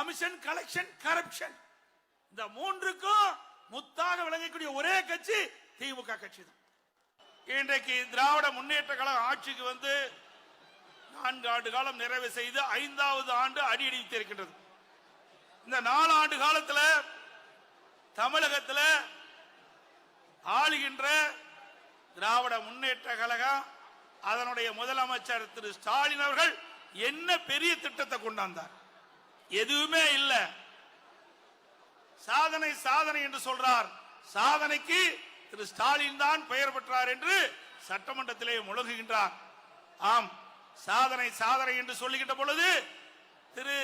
Commission, collection, corruption, இந்த மூன்றுக்கும் முத்தாக விளங்கக்கூடிய ஒரே கட்சி திமுக கட்சி தான். இன்றைக்கு திராவிட முன்னேற்ற கழகம் ஆட்சிக்கு வந்து 4 ஆண்டு காலம் நிறைவு செய்து 5வது ஆண்டு அடியெடுத்து இருக்கின்றது. இந்த 4 ஆண்டு காலத்தில் தமிழகத்தில் ஆளுகின்ற திராவிட முன்னேற்ற கழகம் அதனுடைய முதலமைச்சர் திரு ஸ்டாலின் அவர்கள் என்ன பெரிய திட்டத்தை கொண்டாந்தார்? எதுவுமே இல்ல. சாதனை சாதனை என்று சொல்றார். சாதனைக்கு திரு ஸ்டாலின் தான் பெயர் பெற்றார் என்று சட்டமன்றத்திலே முழங்குகின்றார். ஆம், சாதனை சாதனை என்று சொல்லுகின்ற பொழுது திரு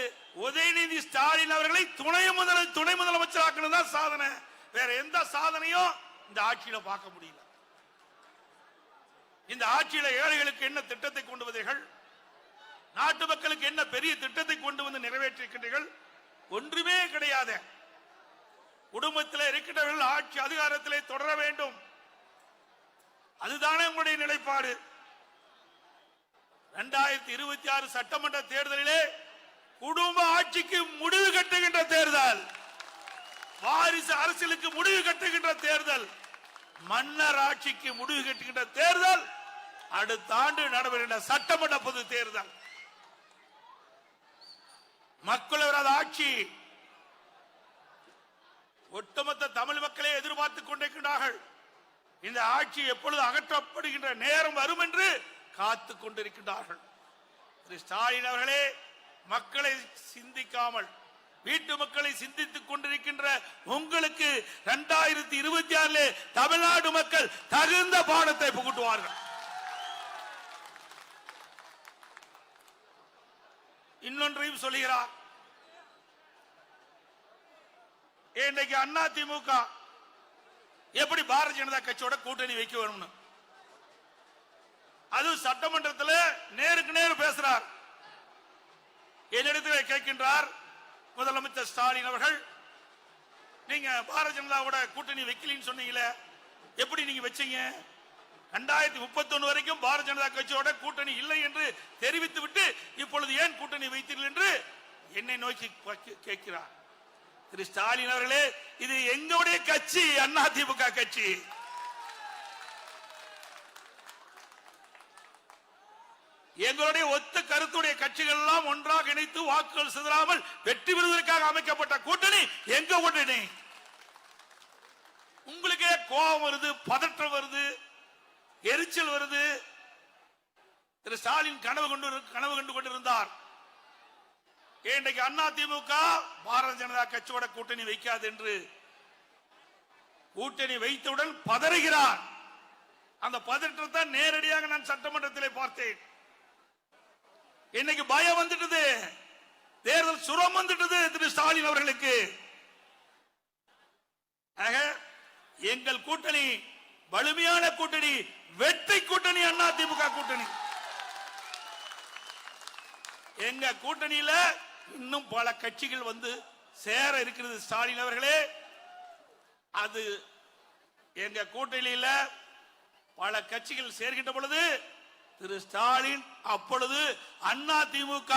உதயநிதி ஸ்டாலின் அவர்களை துணை முதலமைச்சராக்குனது தான் சாதனை. வேற எந்த சாதனையும் இந்த ஆட்சியில பார்க்க முடியல. இந்த ஆட்சியில ஏழைகளுக்கு என்ன திட்டத்தை கொண்டு வந்தீர்கள்? நாட்டு மக்களுக்கு என்ன பெரிய திட்டத்தை கொண்டு வந்து நிறைவேற்றிருக்கின்றீர்கள்? ஒன்றுமே கிடையாது. குடும்பத்தில் இருக்கின்றவர்கள் ஆட்சி அதிகாரத்திலே தொடர வேண்டும், அதுதானே உங்களுடைய நிலைப்பாடு. 2026 சட்டமன்ற தேர்தலிலே குடும்ப ஆட்சிக்கு முடிவு கட்டுகின்ற தேர்தல், வாரிசு அரசியலுக்கு முடிவு கட்டுகின்ற தேர்தல், மன்னர் ஆட்சிக்கு முடிவு கட்டுகின்ற தேர்தல் அடுத்த ஆண்டு நடைபெறுகின்ற சட்டமன்ற பொது தேர்தல். மக்களவராத ஆட்சி ஒட்டுமொத்த தமிழ் மக்களை எதிர்பார்த்துக் கொண்டிருக்கிறார்கள். இந்த ஆட்சி எப்பொழுது அகற்றப்படுகின்ற நேரம் வரும் என்று காத்துக் கொண்டிருக்கிறார்கள். திரு ஸ்டாலின் அவர்களே, மக்களை சிந்திக்காமல் வீட்டு மக்களை சிந்தித்துக் கொண்டிருக்கின்ற உங்களுக்கு 2026 தமிழ்நாடு மக்கள் தகுந்த பாடத்தை புகட்டுவார்கள். இன்னொன்றையும் சொல்லுகிறார். இன்றைக்கு அண்ணா திமுக எப்படி பாரதிய ஜனதா கட்சியோட கூட்டணி வைக்க வேணும்னு அது சட்டமன்றத்தில் நேருக்கு நேர் பேசுறார். என்னிடத்தில் கேட்கின்றார் முதலமைச்சர் ஸ்டாலின் அவர்கள், நீங்க பாரதிய ஜனதாவோட கூட்டணி வைக்கலன்னு சொன்னீங்களே, எப்படி நீங்க வச்சீங்க? 2031 வரைக்கும் பாரதிய ஜனதா கட்சியோட கூட்டணி இல்லை என்று தெரிவித்து விட்டு இப்பொழுது ஏன் கூட்டணி வைத்தீர்கள் என்று என்னை நோக்கி கேட்கிறார். திரு ஸ்டாலின் அவர்களே, இது எங்களுடைய கட்சி, அண்ணா திமுக கட்சி. எங்களுடைய ஒத்த கருத்துடைய கட்சிகள் எல்லாம் ஒன்றாக இணைத்து வாக்குகள் சிதறாமல் வெற்றி பெறுவதற்காக அமைக்கப்பட்ட கூட்டணி எங்க கூட்டணி. உங்களுக்கே கோபம் வருது, பதற்றம் வருது, எரிச்சல் வருது. திரு ஸ்டாலின் கனவு கண்டு கொண்டிருந்தார். இன்றைக்கு அண்ணா திமுக பாரதிய ஜனதா கட்சியோட கூட்டணி வைக்காது என்று கூட்டணி வைத்தவுடன் பதறுகிறார். அந்த பதற்றத்தை நேரடியாக நான் சட்டமன்றத்திலே பார்த்தேன். இன்னைக்கு பயம் வந்துட்டது, தேர்தல் சுரம் வந்துட்டது திரு ஸ்டாலின் அவர்களுக்கு. எங்கள் கூட்டணி வலிமையான கூட்டணி, வெற்றி கூட்டணி, அண்ணா திமுக கூட்டணி. எங்க கூட்டணியில இன்னும் பல கட்சிகள் வந்து சேர இருக்கிறது. ஸ்டாலின் அவர்களே, அது எங்க கூட்டணியில பல கட்சிகள் சேர்கின்ற பொழுது திரு ஸ்டாலின் அப்பொழுது அண்ணா திமுக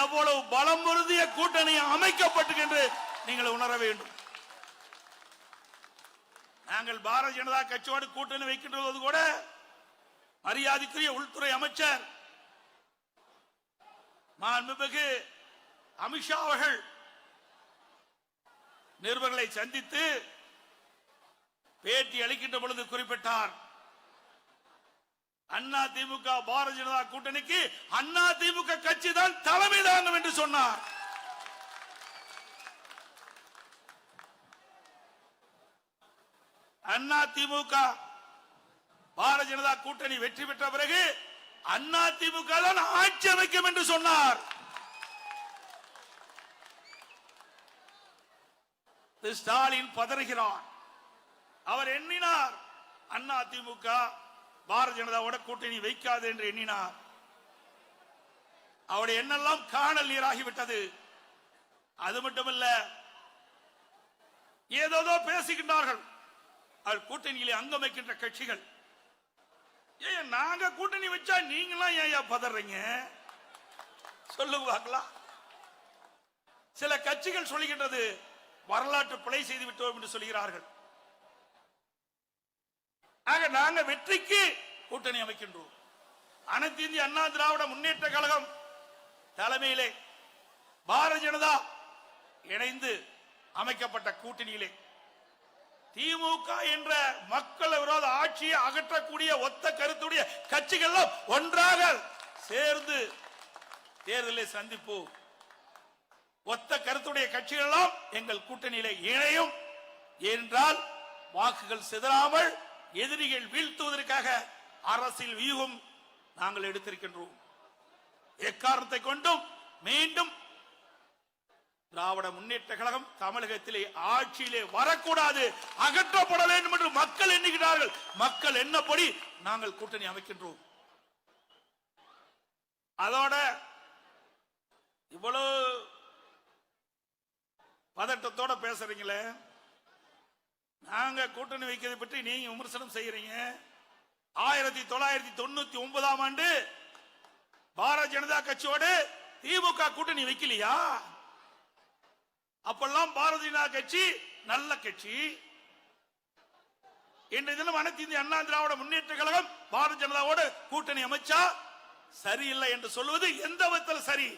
எவ்வளவு பலம் பொருந்திய கூட்டணி அமைக்கப்பட்டு என்று நீங்கள் உணர வேண்டும். நாங்கள் பாரதிய ஜனதா கட்சியோடு கூட்டணி வைக்கின்றது கூட மரியாதைக்குரிய உள்துறை அமைச்சர் மாண்புமிகு அமித்ஷா அவர்கள் நிருபர்களை சந்தித்து பேட்டி அளிக்கின்ற பொழுது குறிப்பிட்டார், அண்ணா திமுக பாரதிய ஜனதா கூட்டணிக்கு அண்ணா திமுக கட்சி தான் தலைமை தாங்கும் என்று சொன்னார். அண்ணா திமுக பாரதிய ஜனதா கூட்டணி வெற்றி பெற்ற பிறகு அண்ணா திமுக தான் ஆட்சி அமைக்கும் என்று சொன்னார். ஸ்டாலின் பதறுகிறார். அவர் எண்ணினார் அண்ணா திமுக பாரதிய ஜனதாவோட கூட்டணி வைக்காது என்று எண்ணினார். அவருடைய எண்ணெல்லாம் காணல் நீராகிவிட்டது. அது மட்டுமல்ல, ஏதோ பேசுகின்றார்கள் அவர் கூட்டணியிலே அங்கம் வைக்கின்ற கட்சிகள். ஏன் நாங்க கூட்டணி வச்சா நீங்களாம் ஏன் பதறீங்க சொல்லுங்க பார்க்கலாம். சில கட்சிகள் சொல்லுகின்றது வரலாற்று பிழை செய்து விட்டோம் என்று சொல்கிறார்கள். ஆக நாங்க வெற்றிக்கு கூட்டணி அமைக்கின்றோம். அனைத்து இந்திய அண்ணா திராவிட முன்னேற்ற கழகம் தலைமையிலே பாரதிய ஜனதா இணைந்து அமைக்கப்பட்ட கூட்டணியிலே திமுக என்ற மக்கள் விரோத ஆட்சியை அகற்றக்கூடிய ஒத்த கருத்துடைய கட்சிகள் ஒன்றாக சேர்ந்து தேர்தலை சந்திப்போம். ஒத்த கருத்துடைய கட்சிகள் எல்லாம் எங்கள் கூட்டணியிலே இணையும் என்றால் வாக்குகள் சிதறாமல் எதிரிகள் வீழ்த்துவதற்காக அரசியல் வியூகம் நாங்கள் எடுத்திருக்கின்றோம். எக்காரணத்தை கொண்டும் மீண்டும் திராவிட முன்னேற்ற கழகம் தமிழகத்திலே ஆட்சியிலே வரக்கூடாது, அகற்றப்பட வேண்டும் என்று மக்கள் எண்ணுகிறார்கள். மக்கள் எண்ணப்படி நாங்கள் கூட்டணி அமைக்கின்றோம். அதோட இவ்வளவு பதட்டத்தோட பேசுறீங்களே, நாங்க கூட்டணி வைக்கிறதை பற்றி நீங்க விமர்சனம் செய்யறீங்க. 1999ஆம் ஆண்டு பாரதிய ஜனதா கட்சியோடு திமுக கூட்டணி வைக்கலையா? அப்பெல்லாம் பாரதிய ஜனதா கட்சி நல்ல கட்சி. இன்றைய தினம் அனைத்து இந்திய அண்ணா திராவிட முன்னேற்ற கழகம் பாரதிய ஜனதாவோடு கூட்டணி அமைச்சா சரியில்லை என்று சொல்வது எந்த விதத்தில் சரி?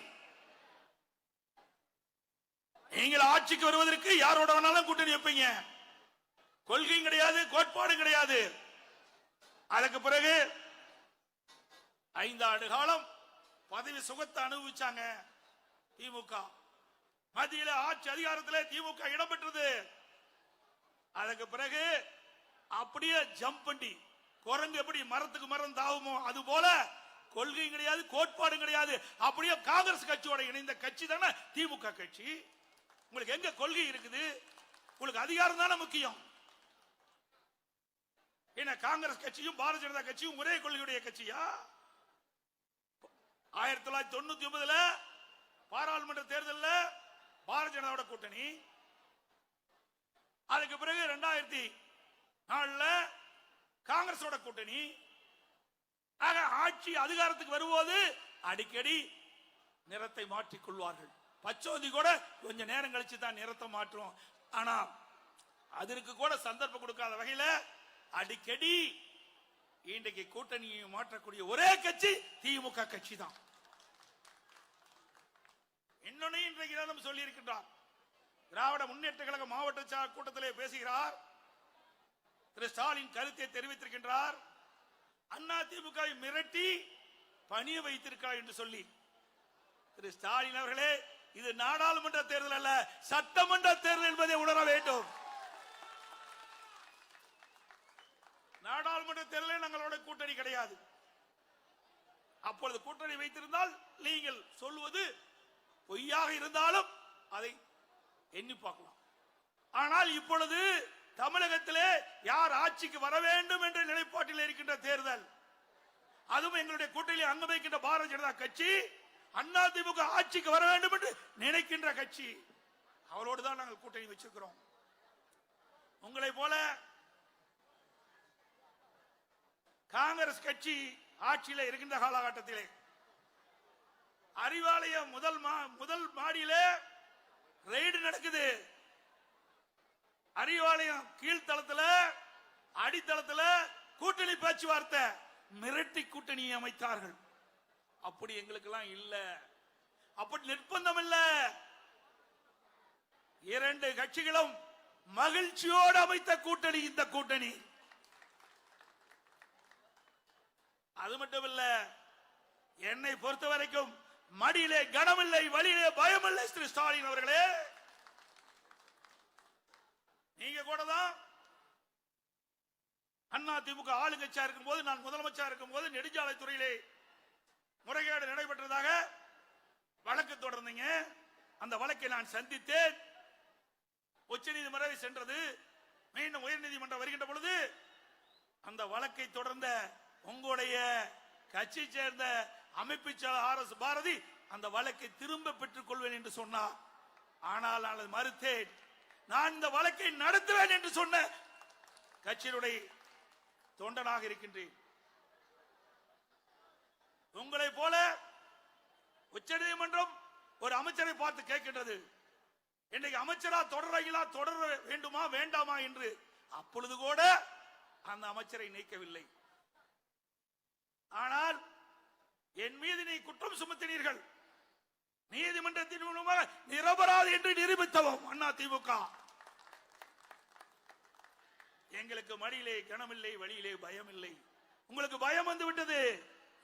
நீங்கள் ஆட்சிக்கு வருவதற்கு யாரோட வேணாலும் கூட்டணி வைப்பீங்க. கொள்கையும் கிடையாது, கோட்பாடும் கிடையாது. அதுக்கு பிறகு 5 ஆண்டு காலம் பதவி சுகத்தை அனுபவிச்சாங்க திமுக. மத்தியில ஆட்சி அதிகாரத்தில் திமுக இடம்பெற்றது. அதுக்கு பிறகு அப்படியே ஜம்ப் பண்ணி குரங்கு எப்படி மரத்துக்கு மரம் தாவுமோ அது போல கொள்கையும் கிடையாது, கோட்பாடும் கிடையாது. அப்படியே காங்கிரஸ் கட்சியோட இணைந்த கட்சி தானே திமுக கட்சி. உங்களுக்கு எங்க கொள்கை இருக்குது? உங்களுக்கு அதிகாரம் தானே முக்கியம். என்ன காங்கிரஸ் கட்சியும் பாரதிய ஜனதா கட்சியும் ஒரே கொள்கையுடைய கட்சியா? 1999 பாராளுமன்ற தேர்தலில் பாரதிய ஜனதாவோட கூட்டணி. அதுக்கு பிறகு 2004 காங்கிரஸோட கூட்டணி. ஆக ஆட்சி அதிகாரத்துக்கு வரும்போது அடிக்கடி நிறத்தை மாற்றிக் கொள்வார்கள். பச்சோந்தி கூட கொஞ்ச நேரம் கழிச்சு தான் நிறத்தை மாற்றும். ஆனா அதற்கு கூட சந்தர்ப்பம் கொடுக்காத வகையில அடிக்கடி இன்றைக்கு கூட்டணியை மாற்றக்கூடிய ஒரே கட்சி திமுக கட்சி தான். இன்னொன்னு இன்றைக்கு சொல்லி இருக்கின்றார். திராவிட முன்னேற்ற கழக மாவட்ட கூட்டத்திலே பேசுகிறார். திரு ஸ்டாலின் கருத்தை தெரிவித்திருக்கின்றார். அண்ணா திமுக மிரட்டி பணிய வைத்திருக்கிறார் என்று சொல்லி. திரு ஸ்டாலின் அவர்களே, இது நாடாளுமன்ற தேர்தல் அல்ல, சட்டமன்ற தேர்தல் என்பதை உணர வேண்டும். நாடாளுமன்ற தேர்தலில் நம்மளோட கூட்டணி கிடையாது. அப்பொழுது கூட்டணி வைத்திருந்தால் நீங்கள் சொல்வது பொய்யாக இருந்தாலும் அதை எண்ணி பார்க்கலாம். ஆனால் இப்பொழுது தமிழகத்திலே யார் ஆட்சிக்கு வர வேண்டும் என்ற நிலைப்பாட்டில் இருக்கின்ற தேர்தல், அதுவும் எங்களுடைய கூட்டணியில் அங்கம் வைக்கின்ற பாரதிய ஜனதா கட்சி அண்ணா திமுக ஆட்சிக்கு வர வேண்டும் என்று நினைக்கின்ற கட்சி. அவரோடு தான் நாங்கள் கூட்டணி வச்சிருக்கிறோம். உங்களை போல காங்கிரஸ் கட்சி ஆட்சியில் இருக்கின்ற காலகட்டத்திலே அறிவாலயம் முதல் மாடியிலே ரெய்டு நடக்குது. அறிவாலயம் கீழ்த்தளத்தில் அடித்தளத்தில் கூட்டணி பேச்சுவார்த்தை மிரட்டி கூட்டணியை அமைத்தார்கள். அப்படி எங்களுக்கெல்லாம் இல்ல, அப்படி நிர்பந்தம் இல்ல. 2 கட்சிகளும் மகிழ்ச்சியோடு அமைத்த கூட்டணி இந்த கூட்டணி. அது மட்டும் இல்ல, என்னை பொறுத்த வரைக்கும் மடியிலே கனமில்லை, வழியிலே பயமில்லை. திரு ஸ்டாலின் அவர்களே, நீங்க கூட தான் அண்ணா திமுக ஆளுங்கட்சியா இருக்கும் போது, நான் முதலமைச்சர் இருக்கும் போது நெடுஞ்சாலைத்துறையிலே முறைகேடு நடைபெற்றதாக வழக்கு தொடர்ந்தீங்க. அந்த வழக்கை நான் சந்தித்தேன். உச்சநீதிமன்றம் சென்றது, மீண்டும் உயர்நீதிமன்றம் வருகின்ற பொழுது அந்த வழக்கை தொடர்ந்த உங்களுடைய கட்சி சேர்ந்த அமைப்பு செயலாளர் RS பாரதி அந்த வழக்கை திரும்ப பெற்றுக் கொள்வேன் என்று சொன்னார். ஆனால் நான் அதை மறுத்தேன். நான் இந்த வழக்கை நடத்துவேன் என்று சொன்ன கட்சியினுடைய தொண்டனாக இருக்கின்றேன். உங்களை போல உச்சநீதிமன்றம் ஒரு அமைச்சரை பார்த்து கேட்கின்றது, இன்னைக்கு அமைச்சரா தொடர்கிறா, தொடர வேண்டுமா வேண்டாமா என்று அப்பொழுது கூட அந்த அமைச்சரை நீக்கவில்லை. ஆனால் என் மீது நீ குற்றம் சுமத்தினீர்கள், நீதிமன்றத்தின் மூலமாக நிரபராதி என்று நிரூபித்தவோம் அண்ணா திமுக. எங்களுக்கு மடியிலே கனமில்லை, வழியிலே பயம் இல்லை. உங்களுக்கு பயம் வந்து விட்டது,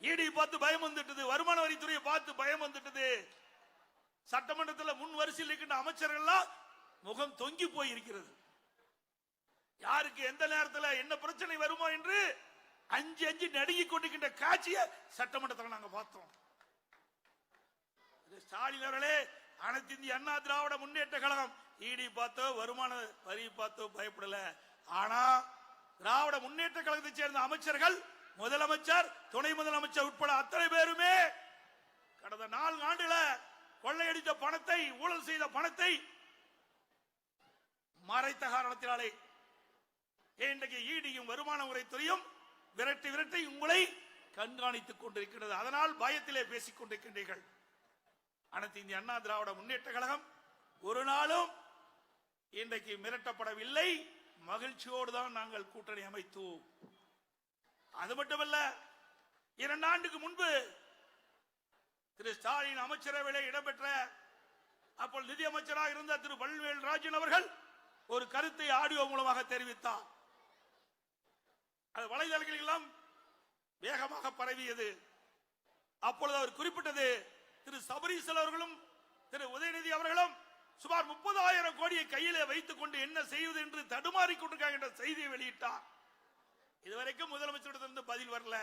ஈடி பார்த்து பயம் வந்துட்டது, வருமான வரித்துறையை பார்த்து பயம் வந்துட்டது. சட்டமன்றத்தில் முன் வரிசையில் இருக்கின்ற அமைச்சர்கள் முகம் தொங்கி போய் இருக்கிறது. யாருக்கு எந்த நேரத்தில் என்ன பிரச்சனை வருமோ என்று அஞ்சு அஞ்சு நடுங்கி கொண்டிருக்கின்ற காட்சியை சட்டமன்றத்தில் நாங்கள் பார்த்தோம். ஸ்டாலின் அவர்களே, அனைத்து இந்திய அண்ணா திராவிட முன்னேற்ற கழகம் ஈடி பார்த்தோ வருமான வரி பார்த்தோ பயப்படல. ஆனா திராவிட முன்னேற்ற கழகத்தை சேர்ந்த அமைச்சர்கள், முதலமைச்சர், துணை முதலமைச்சர் உட்பட அத்தனை பேருமே கடந்த 4 ஆண்டுல கொள்ளையடித்த பணத்தை, ஊழல் செய்த பணத்தை மறைத்த காரணத்தினாலே இன்றைக்கு ஈடியும் வருமான வரித்துறையும் விரட்டி விரட்டி உங்களை கண்காணித்துக் கொண்டிருக்கிறது. அதனால் பயத்திலே பேசிக் கொண்டிருக்கின்றீர்கள். அனைத்து இந்திய அண்ணா திராவிட முன்னேற்ற கழகம் ஒரு நாளும் இன்றைக்கு மிரட்டப்படவில்லை. மகிழ்ச்சியோடு தான் நாங்கள் கூட்டணி அமைத்தோம். அது மட்டுமல்ல, 2 ஆண்டுக்கு முன்பு திரு ஸ்டாலின் அமைச்சரவையில் இடம்பெற்ற அப்போது நிதி அமைச்சராக இருந்த திரு பழனிவேல் ராஜன் அவர்கள் ஒரு கருத்தை ஆடியோ மூலமாக தெரிவித்தார். அது வலைதளங்களில் எல்லாம் வேகமாக பரவியது. அப்பொழுது அவர் குறிப்பிட்டது, திரு சபரீசன் அவர்களும் திரு உதயநிதி அவர்களும் சுமார் 30,000 கோடியை கையிலே வைத்துக் கொண்டு என்ன செய்வது என்று தடுமாறிக் கொண்டிருக்காங்க என்ற செய்தியை வெளியிட்டார். இதுவரைக்கும் முதலமைச்சரிடத்திலிருந்து பதில் வரல.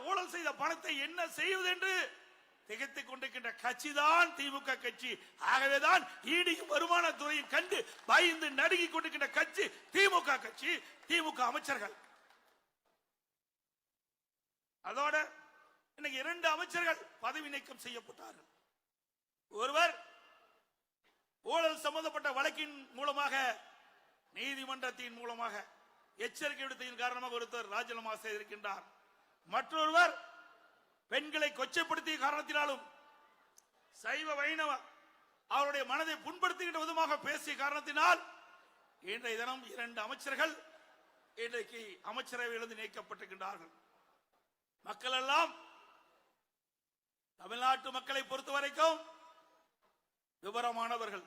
ஊழல் செய்த பணத்தை என்ன செய்வது என்று திகைத்துக் கொண்டிருக்கின்ற கட்சி தான் திமுக கட்சி. ஆகவேதான் ஈடியும் வருமானத்துறையும் கண்டு பயந்து நடுங்கிக் கொண்டிருக்கின்ற கட்சி திமுக கட்சி, திமுக அமைச்சர்கள். அதோட இன்னைக்கு 2 அமைச்சர்கள் பதவி நீக்கம் செய்யப்பட்டார்கள். ஒருவர் ஊழல் சம்பந்தப்பட்ட வழக்கின் மூலமாக, நீதிமன்றத்தின் மூலமாக எச்சரிக்கை விடுத்ததின் காரணமாக ஒருத்தர் ராஜினாமா செய்திருக்கின்றார். மற்றொருவர் பெண்களை கொச்சைப்படுத்திய காரணத்தினாலும் சைவ வைணவ அவருடைய மனதை புண்படுத்துகின்ற விதமாக பேசிய காரணத்தினால் இன்றைய தினம் 2 அமைச்சர்கள் இன்றைக்கு அமைச்சரவையிலிருந்து நீக்கப்பட்டிருக்கின்றார்கள். மக்கள் எல்லாம், தமிழ்நாட்டு மக்களை பொறுத்தவரைக்கும் விவரமானவர்கள்,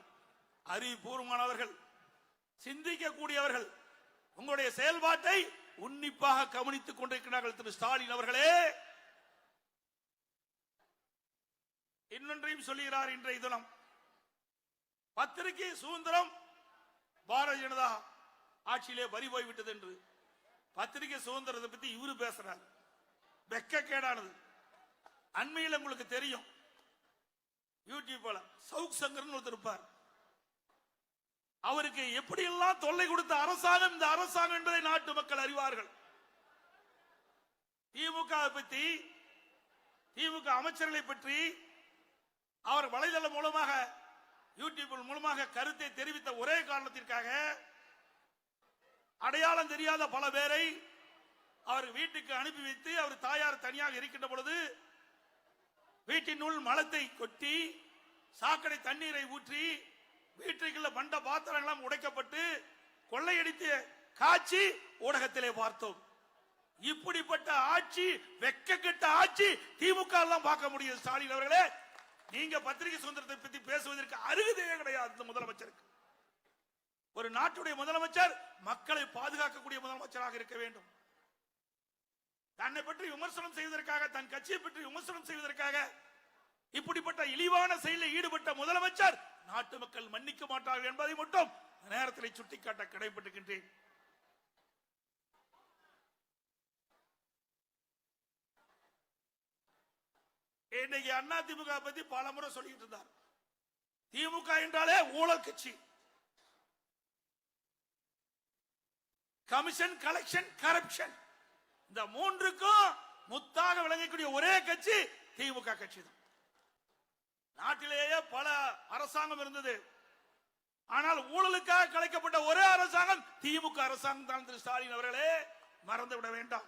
அறிவுபூர்வமானவர்கள், சிந்திக்கக்கூடியவர்கள், உங்களுடைய செயல்பாட்டை உன்னிப்பாக கவனித்துக் கொண்டிருக்கிறார்கள். திரு ஸ்டாலின் அவர்களே, இன்னொன்றையும் சொல்லுகிறார். இன்றைய தினம் பத்திரிகை சுதந்திரம் பாரதிய ஜனதா ஆட்சியிலே பறி போய்விட்டது என்று பத்திரிகை சுதந்திரத்தை பத்தி இவரு பேசுறார். வெக்கக்கேடானது. அண்மையில் உங்களுக்கு தெரியும், யூடியூப்ல சவுக் சங்கர்னு ஒருத்தர் இருப்பார். அவருக்கு எப்படி எல்லாம் தொல்லை கொடுத்த அரசாங்கம் இந்த அரசாங்கம் என்பதை நாட்டு மக்கள் அறிவார்கள். திமுக பற்றி, திமுக அமைச்சர்களை பற்றி அவர் வலைதளம் மூலமாக, யூடியூப் மூலமாக கருத்தை தெரிவித்த ஒரே காரணத்திற்காக அடையாளம் தெரியாத பல பேரை அவர் வீட்டுக்கு அனுப்பி வைத்து, அவர் தாயார் தனியாக இருக்கின்ற பொழுது வீட்டினுள் மலத்தை கொட்டி, சாக்கடை தண்ணீரை ஊற்றி, வீட்டுக்குள்ள பண்ட பாத்திரங்கள் உடைக்கப்பட்டு கொள்ளையடித்த காட்சி ஊடகத்திலே பார்த்தோம். இப்படிப்பட்ட ஆட்சி, வெட்கக்கெட்ட ஆட்சி திமுக எல்லாம் பார்க்க முடியும். ஸ்டாலின் அவர்களே, நீங்க பத்திரிகை சுதந்திரத்தை பற்றி பேசுவதற்கு அருகதையே கிடையாது. முதலமைச்சருக்கு, ஒரு நாட்டுடைய முதலமைச்சர் மக்களை பாதுகாக்கக்கூடிய முதலமைச்சராக இருக்க வேண்டும். தன்னை பற்றி விமர்சனம் செய்வதற்காக, தன் கட்சியை பற்றி விமர்சனம் செய்வதற்காக இப்படிப்பட்ட இழிவான செயலில் ஈடுபட்ட முதலமைச்சர் நாட்டு மக்கள் மன்னிக்க மாட்டார்கள் என்பதை மட்டும் நேரத்தில் சுட்டிக்காட்ட கடைபட்டுகின்றேன். இன்னைக்கு அண்ணா திமுக பத்தி பல முறை சொல்லிட்டு இருந்தார். திமுக என்றாலே ஊழல் கட்சி, கமிஷன், கலெக்ஷன், கரப்ஷன், இந்த 3க்கும் முத்தாக விளங்கக்கூடிய ஒரே கட்சி திமுக கட்சி தான். நாட்டிலேயே பல அரசாங்கம் இருந்தது, ஆனால் ஊழலுக்காக கலைக்கப்பட்ட ஒரே அரசாங்கம் திமுக அரசாங்கம் தான். திரு ஸ்டாலின் அவர்களே, மறந்துவிட வேண்டாம்.